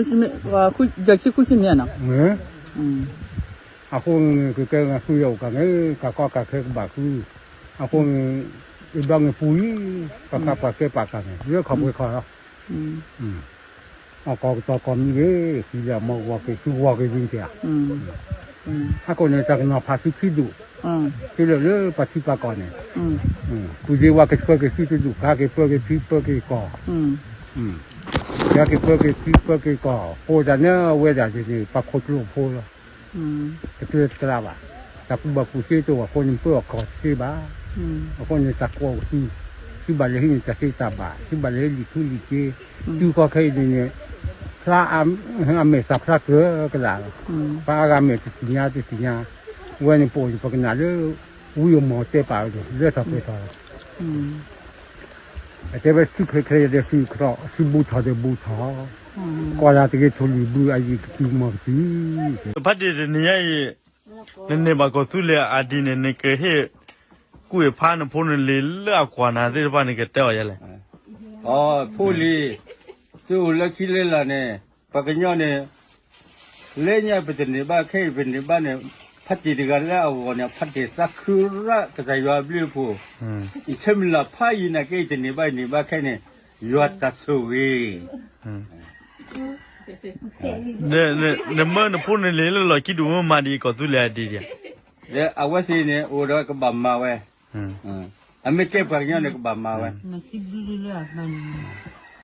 是没这些苦些面呢。阿公个富有个个把富，阿公一帮个富裕，把把个，这可不可啊？我到你个是了，冇我个人家。阿公呢，在那爬出去住。这了把去把干呢。估计我个去住，他个去个搞。ya que porque ko po da ne we da ji pa ko lu po lo que tu tra ba ta ku ba ku si to ko ni po ko si ba ko ni ta ko si ba le ni ta si ta ba si ba le li tu li ke tu ko kai ni sa am me sa pra ke ka la pa ga me ti nya we ni po ni po na le u yo mo te pa le ta pe taแต่ว่าสุดเคยได้สุดครอสุดบูชาได้บูชาก็อยากจะทุลีบูอายุกี่มาสิพัดเดี๋ยวนี้เนี่ยบางคนสุดเลยอาดินเนี่ยก็เฮ้กูจะพาหนุ่มพูนเลยเลือกกว่านั้นที่บ้านนี่ก็เต้าอย่างไรอ๋อพูดเลยสู้แล้วคิดเลยล่ะเนี่ยปากญาเนี่ยเล่นเนี่ยเป็นในบ้านแค่เป็นในบ้านเนี่ยพัดดีกันแล้ววันเนี่ยพัดเดสักคือละก็จะยอมเลี้ยผู้อีเช่นละพายินะแค่ในบ้านแค่เนี่ยยอดตัดสู้เองเนี่ยเมื่อหนุ่มพูนเลยแล้วเราคิดดูว่ามาดีก็สุดเลยดีเดียวเดี๋ยวเอาไว้สิเนี่ยโอ้เราก็บัมมาไว้ไม่เก็บปากญาเนี่ยก็บัมมาไว้那是不是了？